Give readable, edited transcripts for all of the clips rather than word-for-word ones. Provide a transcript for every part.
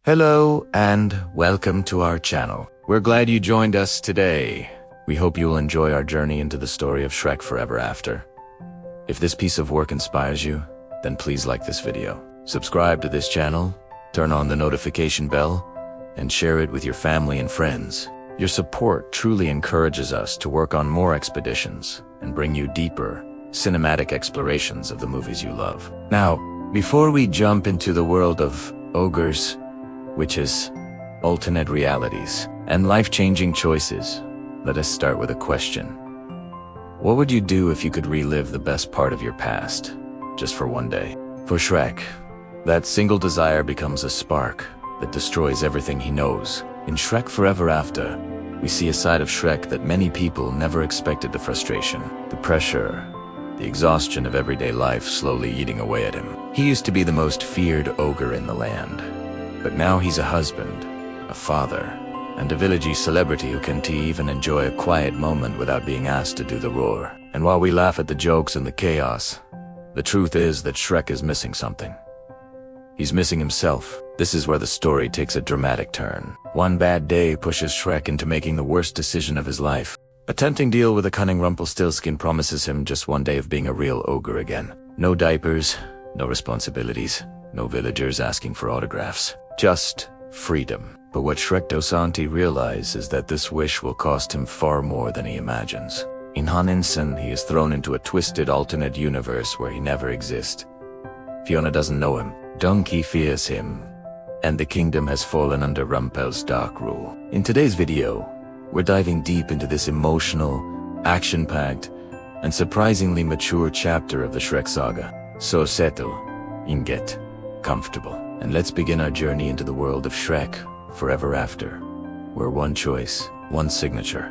Hello and welcome to our channel. We're glad you joined us today. We hope you will enjoy our journey into the story of Shrek Forever After. If this piece of work inspires you, then please like this video. Subscribe to this channel, turn on the notification bell, and share it with your family and friends. Your support truly encourages us to work on more expeditions and bring you deeper, cinematic explorations of the movies you love. Now, before we jump into the world of ogres, witches, alternate realities, and life-changing choices, let us start with a question. What would you do if you could relive the best part of your past, just for one day? For Shrek, that single desire becomes a spark that destroys everything he knows. In Shrek Forever After, we see a side of Shrek that many people never expected: the frustration, the pressure, the exhaustion of everyday life slowly eating away at him. He used to be the most feared ogre in the land. But now he's a husband, a father, and a villagey celebrity who can even enjoy a quiet moment without being asked to do the roar. And while we laugh at the jokes and the chaos, the truth is that Shrek is missing something. He's missing himself. This is where the story takes a dramatic turn. One bad day pushes Shrek into making the worst decision of his life. A tempting deal with a cunning Rumpelstiltskin promises him just one day of being a real ogre again. No diapers, no responsibilities, no villagers asking for autographs. Just freedom. But what Shrek doesn't realize is that this wish will cost him far more than he imagines. In an instant, he is thrown into a twisted alternate universe where he never exists. Fiona doesn't know him. Donkey fears him. And the kingdom has fallen under Rumpel's dark rule. In today's video, we're diving deep into this emotional, action-packed, and surprisingly mature chapter of the Shrek saga. So settle in, get comfortable, and let's begin our journey into the world of Shrek Forever After, where one choice, one signature,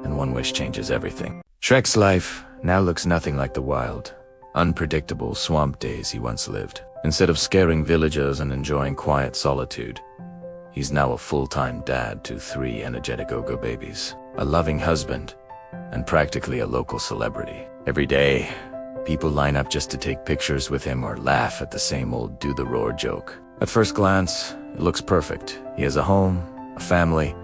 and one wish changes everything. Shrek's life now looks nothing like the wild, unpredictable swamp days he once lived. Instead of scaring villagers and enjoying quiet solitude, he's now a full-time dad to 3 energetic ogre babies, a loving husband, and practically a local celebrity. Every day, people line up just to take pictures with him or laugh at the same old do-the-roar joke. At first glance, it looks perfect. He has a home, a family,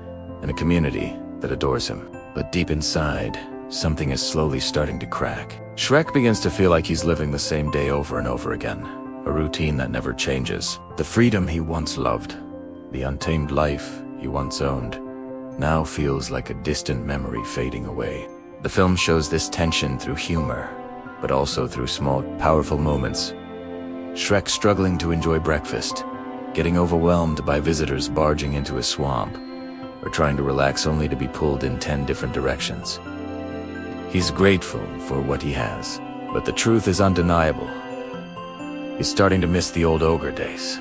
and a community that adores him. But deep inside, something is slowly starting to crack. Shrek begins to feel like he's living the same day over and over again, a routine that never changes. The freedom he once loved, the untamed life he once owned, now feels like a distant memory fading away. The film shows this tension through humor, but also through small, powerful moments. Shrek struggling to enjoy breakfast, getting overwhelmed by visitors barging into his swamp, or trying to relax only to be pulled in 10 different directions. He's grateful for what he has, but the truth is undeniable. He's starting to miss the old ogre days.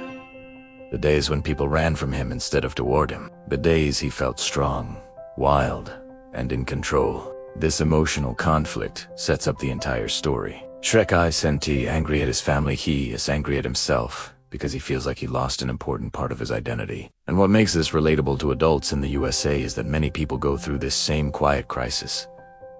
The days when people ran from him instead of toward him. The days he felt strong, wild, and in control. This emotional conflict sets up the entire story. Shrek isn't angry at his family, he is angry at himself, because he feels like he lost an important part of his identity. And what makes this relatable to adults in the USA is that many people go through this same quiet crisis.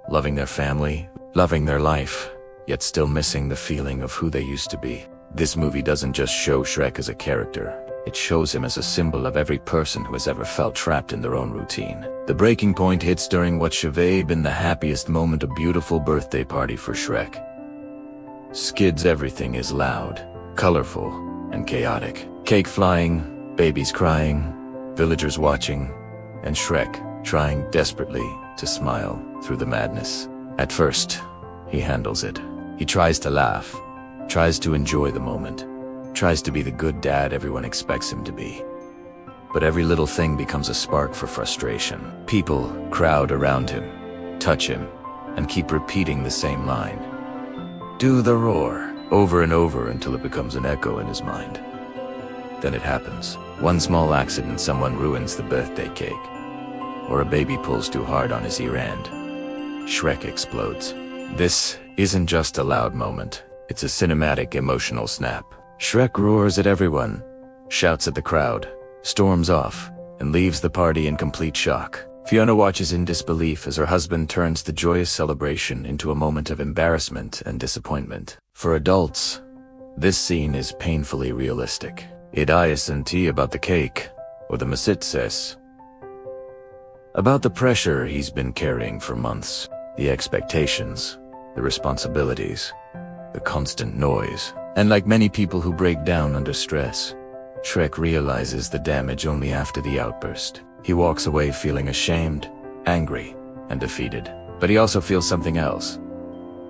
Loving their family, loving their life, yet still missing the feeling of who they used to be. This movie doesn't just show Shrek as a character, it shows him as a symbol of every person who has ever felt trapped in their own routine. The breaking point hits during what should have been the happiest moment, a beautiful birthday party for Shrek. Skids everything is loud, colorful, and chaotic. Cake flying, babies crying, villagers watching, and Shrek trying desperately to smile through the madness. At first, he handles it. He tries to laugh, tries to enjoy the moment, tries to be the good dad everyone expects him to be. But every little thing becomes a spark for frustration. People crowd around him, touch him, and keep repeating the same line. Do the roar, over and over until it becomes an echo in his mind. Then it happens. One small accident, someone ruins the birthday cake, or a baby pulls too hard on his ear end. Shrek explodes. This isn't just a loud moment, it's a cinematic emotional snap. Shrek roars at everyone, shouts at the crowd, storms off, and leaves the party in complete shock. Fiona watches in disbelief as her husband turns the joyous celebration into a moment of embarrassment and disappointment. For adults, this scene is painfully realistic. It isn't about the cake or the masitses. About the pressure he's been carrying for months, the expectations, the responsibilities, the constant noise. And like many people who break down under stress, Shrek realizes the damage only after the outburst. He walks away feeling ashamed, angry, and defeated. But he also feels something else,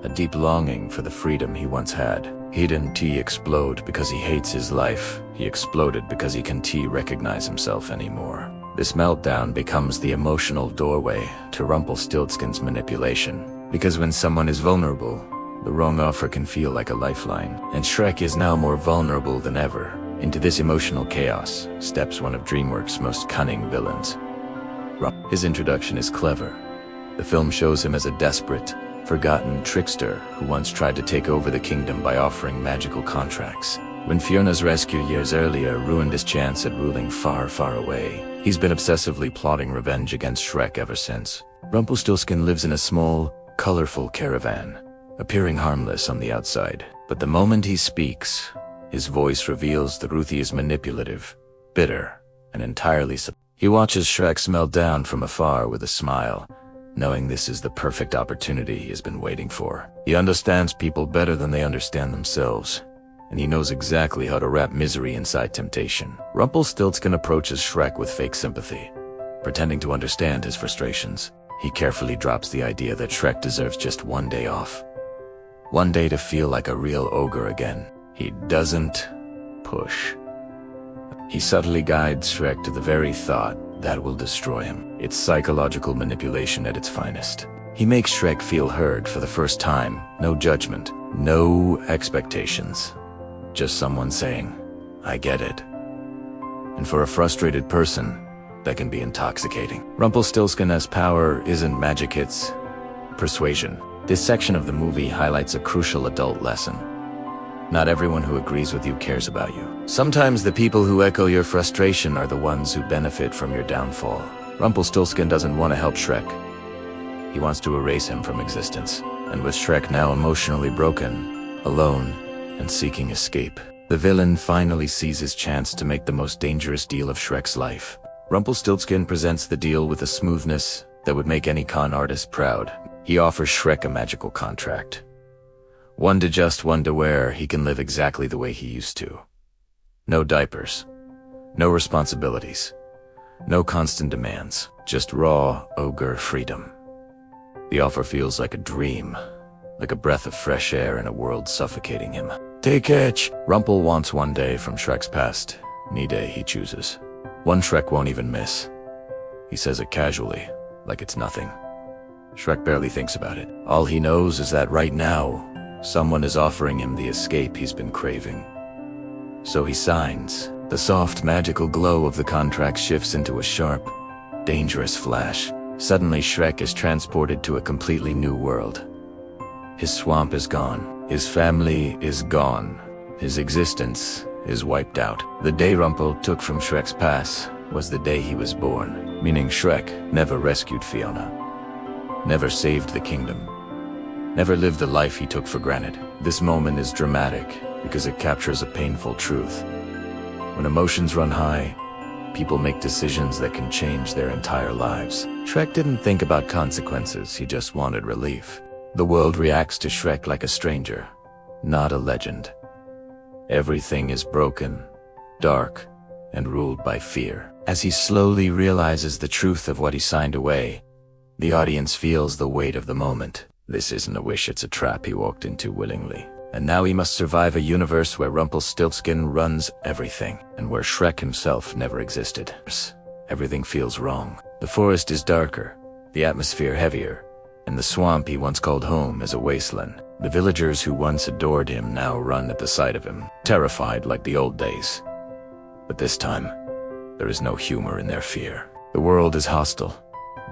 a deep longing for the freedom he once had. He didn't explode because he hates his life. He exploded because he can't recognize himself anymore. This meltdown becomes the emotional doorway to Rumpelstiltskin's manipulation. Because when someone is vulnerable, the wrong offer can feel like a lifeline. And Shrek is now more vulnerable than ever. Into this emotional chaos steps one of DreamWorks' most cunning villains. His introduction is clever. The film shows him as a desperate, forgotten trickster who once tried to take over the kingdom by offering magical contracts. When Fiona's rescue years earlier ruined his chance at ruling far, far away, he's been obsessively plotting revenge against Shrek ever since. Rumpelstiltskin lives in a small, colorful caravan, appearing harmless on the outside. But the moment he speaks, his voice reveals the truth. He is manipulative, bitter, and entirely He watches Shrek melt down from afar with a smile, knowing this is the perfect opportunity he has been waiting for. He understands people better than they understand themselves, and he knows exactly how to wrap misery inside temptation. Rumpelstiltskin approaches Shrek with fake sympathy, pretending to understand his frustrations. He carefully drops the idea that Shrek deserves just one day off. One day to feel like a real ogre again. He doesn't push. He subtly guides Shrek to the very thought that will destroy him. It's psychological manipulation at its finest. He makes Shrek feel heard for the first time. No judgment, no expectations. Just someone saying, "I get it." And for a frustrated person, that can be intoxicating. Rumpelstiltskin's power isn't magic, it's persuasion. This section of the movie highlights a crucial adult lesson. Not everyone who agrees with you cares about you. Sometimes the people who echo your frustration are the ones who benefit from your downfall. Rumpelstiltskin doesn't want to help Shrek. He wants to erase him from existence. And with Shrek now emotionally broken, alone, and seeking escape, the villain finally sees his chance to make the most dangerous deal of Shrek's life. Rumpelstiltskin presents the deal with a smoothness that would make any con artist proud. He offers Shrek a magical contract. One to wear, he can live exactly the way he used to. No diapers, no responsibilities, no constant demands, just raw ogre freedom. The offer feels like a dream, like a breath of fresh air in a world suffocating him. Take it! Rumpel wants one day from Shrek's past, any day he chooses. One Shrek won't even miss. He says it casually, like it's nothing. Shrek barely thinks about it. All he knows is that right now, someone is offering him the escape he's been craving. So he signs. The soft, magical glow of the contract shifts into a sharp, dangerous flash. Suddenly, Shrek is transported to a completely new world. His swamp is gone. His family is gone. His existence is wiped out. The day Rumpel took from Shrek's pass was the day he was born, meaning Shrek never rescued Fiona, never saved the kingdom, never lived the life he took for granted. This moment is dramatic because it captures a painful truth. When emotions run high, people make decisions that can change their entire lives. Shrek didn't think about consequences, he just wanted relief. The world reacts to Shrek like a stranger, not a legend. Everything is broken, dark, and ruled by fear. As he slowly realizes the truth of what he signed away, the audience feels the weight of the moment. This isn't a wish, it's a trap he walked into willingly. And now he must survive a universe where Rumpelstiltskin runs everything, and where Shrek himself never existed. Everything feels wrong. The forest is darker, the atmosphere heavier, and the swamp he once called home is a wasteland. The villagers who once adored him now run at the sight of him, terrified like the old days. But this time, there is no humor in their fear. The world is hostile,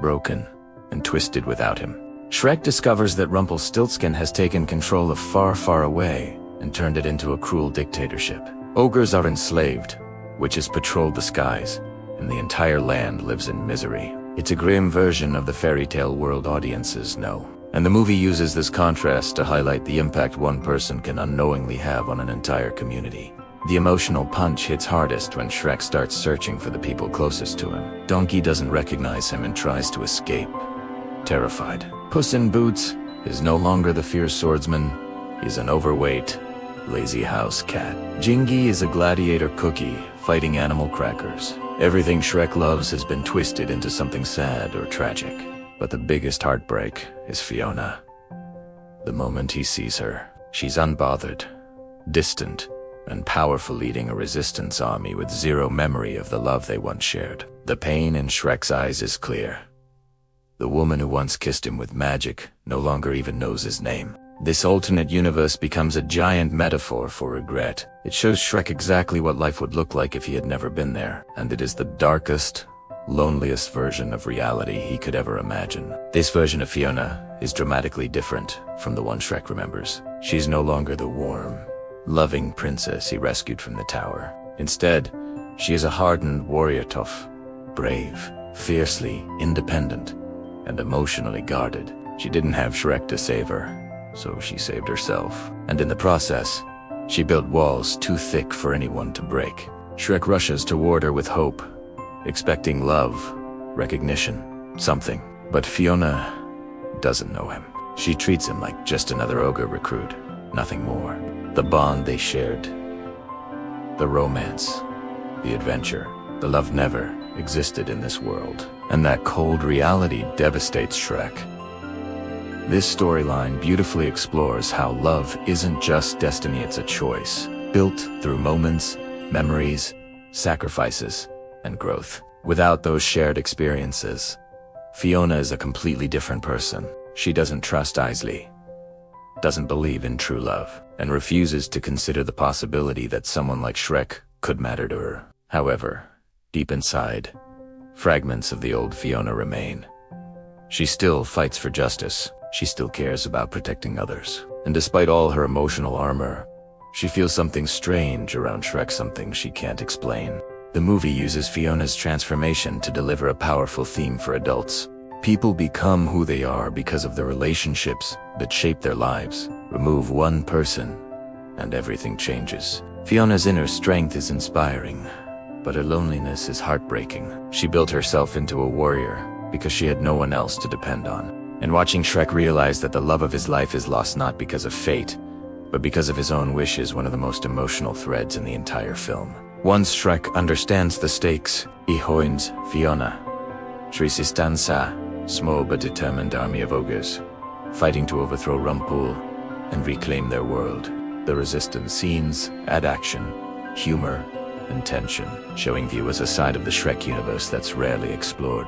broken, and twisted without him. Shrek discovers that Rumpelstiltskin has taken control of far, far away and turned it into a cruel dictatorship. Ogres are enslaved, witches patrol the skies, and the entire land lives in misery. It's a grim version of the fairy tale world audiences know. And the movie uses this contrast to highlight the impact one person can unknowingly have on an entire community. The emotional punch hits hardest when Shrek starts searching for the people closest to him. Donkey doesn't recognize him and tries to escape, terrified. Puss in Boots is no longer the fierce swordsman. He's an overweight, lazy house cat. Jingy is a gladiator cookie fighting animal crackers. Everything Shrek loves has been twisted into something sad or tragic. But the biggest heartbreak is Fiona. The moment he sees her, she's unbothered, distant, and powerful, leading a resistance army with zero memory of the love they once shared. The pain in Shrek's eyes is clear. The woman who once kissed him with magic no longer even knows his name. This alternate universe becomes a giant metaphor for regret. It shows Shrek exactly what life would look like if he had never been there, and it is the darkest, loneliest version of reality he could ever imagine. This version of Fiona is dramatically different from the one Shrek remembers. She's no longer the warm, loving princess he rescued from the tower. Instead, she is a hardened warrior, tough, brave, fiercely independent, and emotionally guarded. She didn't have Shrek to save her, so she saved herself. And in the process, she built walls too thick for anyone to break. Shrek rushes toward her with hope, expecting love, recognition, something. But Fiona doesn't know him. She treats him like just another ogre recruit, nothing more. The bond they shared, the romance, the adventure, the love never existed in this world. And that cold reality devastates Shrek. This storyline beautifully explores how love isn't just destiny, it's a choice, built through moments, memories, sacrifices, and growth. Without those shared experiences, Fiona is a completely different person. She doesn't trust Isley, doesn't believe in true love, and refuses to consider the possibility that someone like Shrek could matter to her. However, deep inside, fragments of the old Fiona remain. She still fights for justice. She still cares about protecting others. And despite all her emotional armor, she feels something strange around Shrek, something she can't explain. The movie uses Fiona's transformation to deliver a powerful theme for adults. People become who they are because of the relationships that shape their lives. Remove one person, and everything changes. Fiona's inner strength is inspiring, but her loneliness is heartbreaking. She built herself into a warrior because she had no one else to depend on. And watching Shrek realize that the love of his life is lost not because of fate, but because of his own wish is one of the most emotional threads in the entire film. Once Shrek understands the stakes, he joins Fiona, Resistanza, small but determined army of ogres, fighting to overthrow Rumpel and reclaim their world. The resistance scenes add action, humor, and tension, showing viewers a side of the Shrek universe that's rarely explored.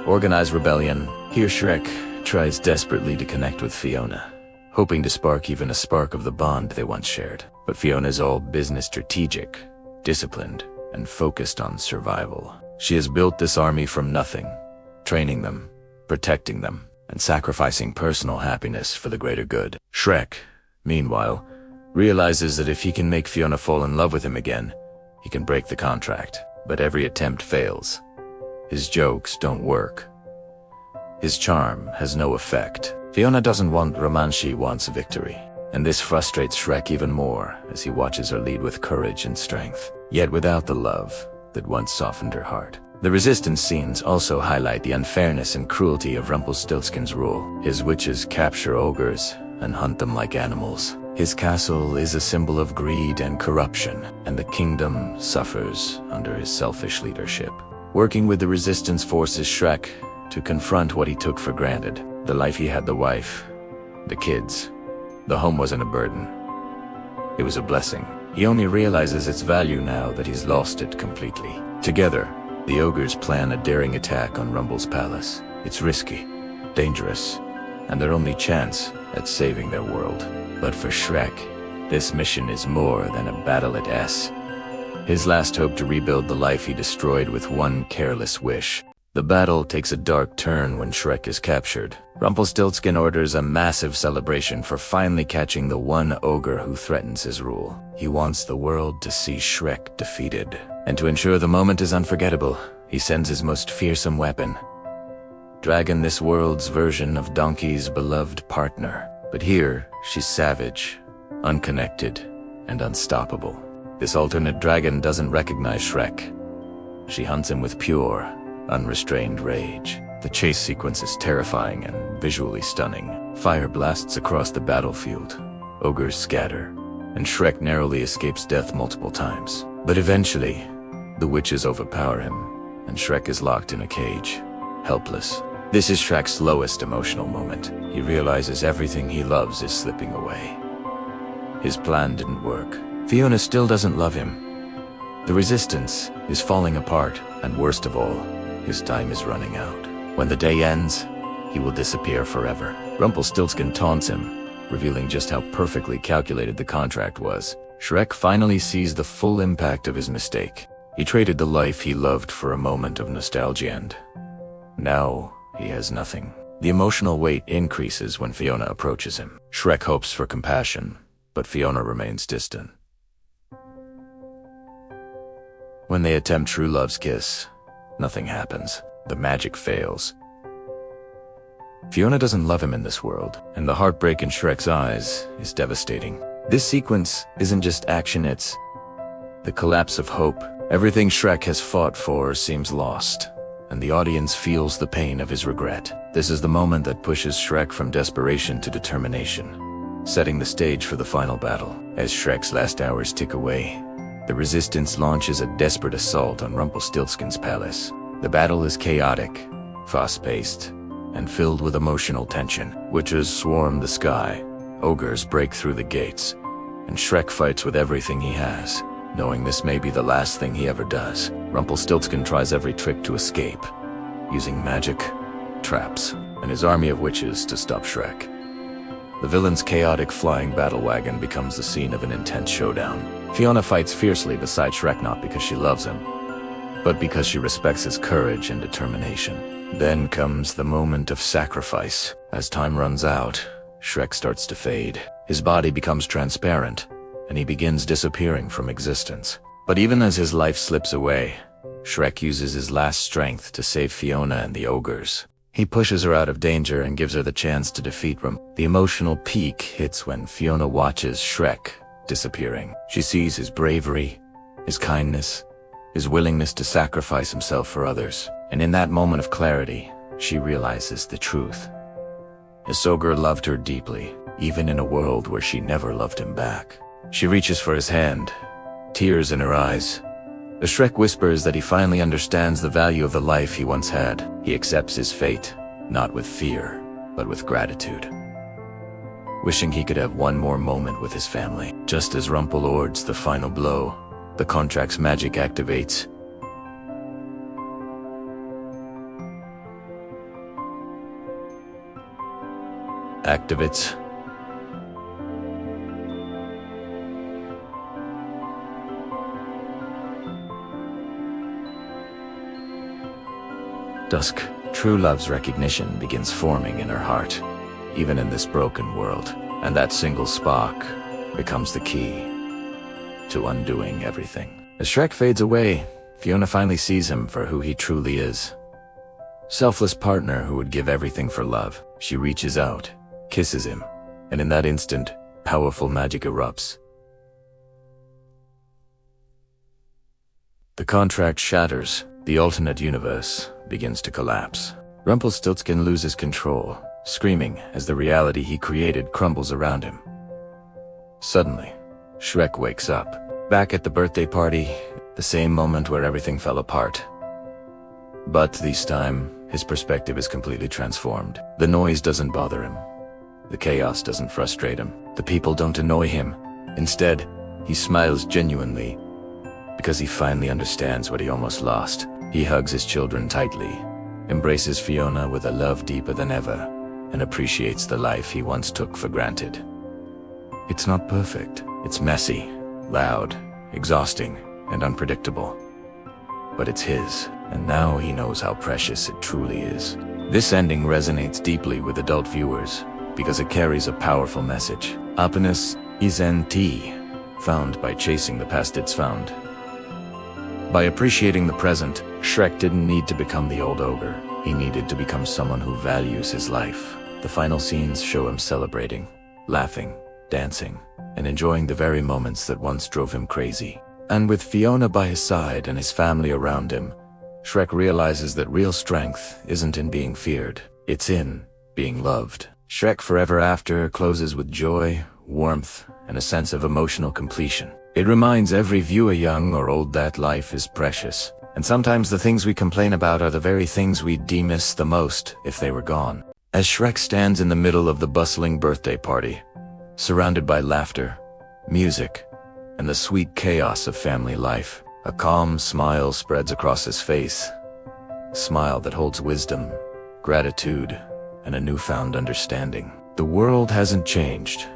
Organized rebellion. Here Shrek tries desperately to connect with Fiona, hoping to spark even a spark of the bond they once shared. But Fiona's all business, strategic, disciplined, and focused on survival. She has built this army from nothing, training them, protecting them, and sacrificing personal happiness for the greater good. Shrek, meanwhile, realizes that if he can make Fiona fall in love with him again, he can break the contract. But every attempt fails. His jokes don't work. His charm has no effect. Fiona doesn't want romance, she wants victory. And this frustrates Shrek even more as he watches her lead with courage and strength, yet without the love that once softened her heart. The resistance scenes also highlight the unfairness and cruelty of Rumpelstiltskin's rule. His witches capture ogres and hunt them like animals. His castle is a symbol of greed and corruption, and the kingdom suffers under his selfish leadership. Working with the resistance forces Shrek to confront what he took for granted. The life he had, the wife, the kids. The home wasn't a burden. It was a blessing. He only realizes its value now that he's lost it completely. Together, the ogres plan a daring attack on Rumpel's palace. It's risky, dangerous, and their only chance at saving their world. But for Shrek, this mission is more than a battle at S. His last hope to rebuild the life he destroyed with one careless wish. The battle takes a dark turn when Shrek is captured. Rumpelstiltskin orders a massive celebration for finally catching the one ogre who threatens his rule. He wants the world to see Shrek defeated. And to ensure the moment is unforgettable, he sends his most fearsome weapon, Dragon, this world's version of Donkey's beloved partner. But here, she's savage, unconnected, and unstoppable. This alternate dragon doesn't recognize Shrek. She hunts him with pure, unrestrained rage. The chase sequence is terrifying and visually stunning. Fire blasts across the battlefield. Ogres scatter, and Shrek narrowly escapes death multiple times. But eventually, the witches overpower him, and Shrek is locked in a cage, helpless. This is Shrek's lowest emotional moment. He realizes everything he loves is slipping away. His plan didn't work. Fiona still doesn't love him. The resistance is falling apart, and worst of all, his time is running out. When the day ends, he will disappear forever. Rumpelstiltskin taunts him, revealing just how perfectly calculated the contract was. Shrek finally sees the full impact of his mistake. He traded the life he loved for a moment of nostalgia, and now he has nothing. The emotional weight increases when Fiona approaches him. Shrek hopes for compassion, but Fiona remains distant. When they attempt true love's kiss, nothing happens. The magic fails. Fiona doesn't love him in this world, and the heartbreak in Shrek's eyes is devastating. This sequence isn't just action, it's the collapse of hope. Everything Shrek has fought for seems lost, and the audience feels the pain of his regret. This is the moment that pushes Shrek from desperation to determination, setting the stage for the final battle. As Shrek's last hours tick away, the resistance launches a desperate assault on Rumpelstiltskin's palace. The battle is chaotic, fast-paced, and filled with emotional tension. Witches swarm the sky, ogres break through the gates, and Shrek fights with everything he has, knowing this may be the last thing he ever does. Rumpelstiltskin tries every trick to escape, using magic, traps, and his army of witches to stop Shrek. The villain's chaotic flying battle wagon becomes the scene of an intense showdown. Fiona fights fiercely beside Shrek not because she loves him, but because she respects his courage and determination. Then comes the moment of sacrifice. As time runs out, Shrek starts to fade. His body becomes transparent, and he begins disappearing from existence. But even as his life slips away, Shrek uses his last strength to save Fiona and the ogres. He pushes her out of danger and gives her the chance to defeat him. The emotional peak hits when Fiona watches Shrek disappearing. She sees his bravery, his kindness, his willingness to sacrifice himself for others. And in that moment of clarity, she realizes the truth. This ogre loved her deeply, even in a world where she never loved him back. She reaches for his hand, tears in her eyes. The Shrek whispers that he finally understands the value of the life he once had. He accepts his fate, not with fear, but with gratitude, wishing he could have one more moment with his family. Just as Rumpel ords the final blow, the contract's magic activates. Dusk. True love's recognition begins forming in her heart, even in this broken world, and that single spark becomes the key to undoing everything. As Shrek fades away, Fiona finally sees him for who he truly is. Selfless partner who would give everything for love. She reaches out, kisses him, and in that instant, powerful magic erupts. The contract shatters. The alternate universe begins to collapse. Rumpelstiltskin loses control, screaming as the reality he created crumbles around him. Suddenly, Shrek wakes up, back at the birthday party, the same moment where everything fell apart. But this time, his perspective is completely transformed. The noise doesn't bother him. The chaos doesn't frustrate him. The people don't annoy him. Instead, he smiles genuinely, because he finally understands what he almost lost. He hugs his children tightly, embraces Fiona with a love deeper than ever, and appreciates the life he once took for granted. It's not perfect. It's messy, loud, exhausting, and unpredictable. But it's his, and now he knows how precious it truly is. This ending resonates deeply with adult viewers, because it carries a powerful message. Happiness isn't found by chasing the past it's found. By appreciating the present, Shrek didn't need to become the old ogre. He needed to become someone who values his life. The final scenes show him celebrating, laughing, dancing, and enjoying the very moments that once drove him crazy. And with Fiona by his side and his family around him, Shrek realizes that real strength isn't in being feared, it's in being loved. Shrek Forever After closes with joy, warmth, and a sense of emotional completion. It reminds every viewer, young or old, that life is precious, and sometimes the things we complain about are the very things we'd miss the most if they were gone. As Shrek stands in the middle of the bustling birthday party, surrounded by laughter, music, and the sweet chaos of family life, a calm smile spreads across his face. A smile that holds wisdom, gratitude, and a newfound understanding. The world hasn't changed.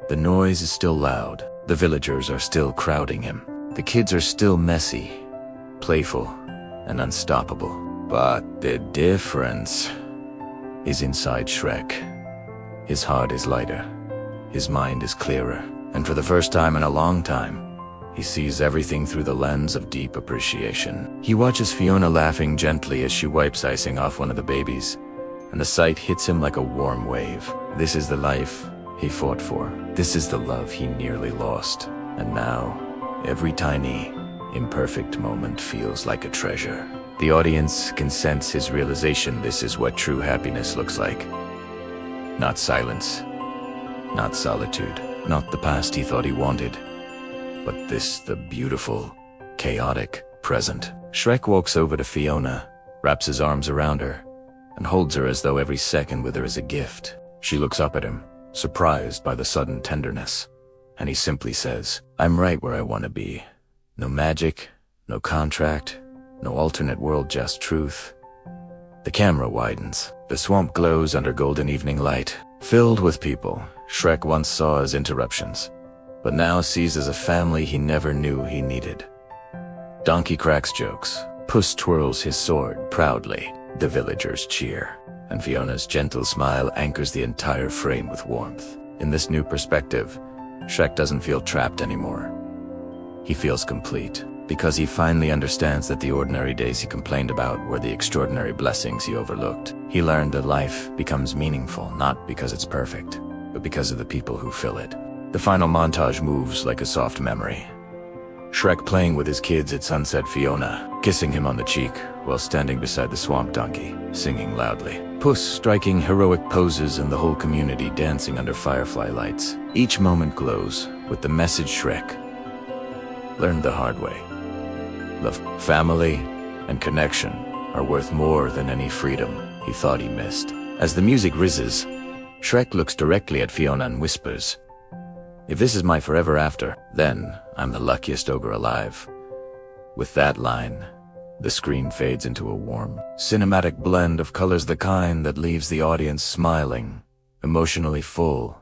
The noise is still loud. The villagers are still crowding him. The kids are still messy, playful, and unstoppable. But the difference is inside Shrek. His heart is lighter. His mind is clearer. And for the first time in a long time, he sees everything through the lens of deep appreciation. He watches Fiona laughing gently as she wipes icing off one of the babies, and the sight hits him like a warm wave. This is the life he fought for. This is the love he nearly lost. And now, every tiny, imperfect moment feels like a treasure. The audience can sense his realization this is what true happiness looks like. Not silence, not solitude, not the past he thought he wanted, but this, the beautiful, chaotic present. Shrek walks over to Fiona, wraps his arms around her, and holds her as though every second with her is a gift. She looks up at him, surprised by the sudden tenderness, and he simply says, "I'm right where I want to be. No magic, no contract, no alternate world, just truth." The camera widens. The swamp glows under golden evening light, filled with people Shrek once saw as interruptions, but now sees as a family he never knew he needed. Donkey cracks jokes. Puss twirls his sword proudly. The villagers cheer, and Fiona's gentle smile anchors the entire frame with warmth. In this new perspective, Shrek doesn't feel trapped anymore. He feels complete, because he finally understands that the ordinary days he complained about were the extraordinary blessings he overlooked. He learned that life becomes meaningful not because it's perfect, but because of the people who fill it. The final montage moves like a soft memory. Shrek playing with his kids at sunset, Fiona kissing him on the cheek while standing beside the swamp donkey, singing loudly. Puss striking heroic poses and the whole community dancing under firefly lights. Each moment glows with the message Shrek learned the hard way. Love, family, and connection are worth more than any freedom he thought he missed. As the music rises, Shrek looks directly at Fiona and whispers, "If this is my forever after, then I'm the luckiest ogre alive." With that line, the screen fades into a warm, cinematic blend of colors, the kind that leaves the audience smiling, emotionally full,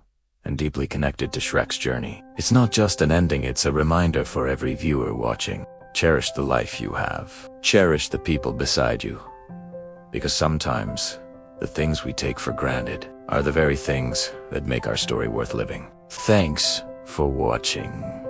and deeply connected to Shrek's journey. It's not just an ending, it's a reminder for every viewer watching. Cherish the life you have. Cherish the people beside you. Because sometimes, the things we take for granted are the very things that make our story worth living. Thanks for watching.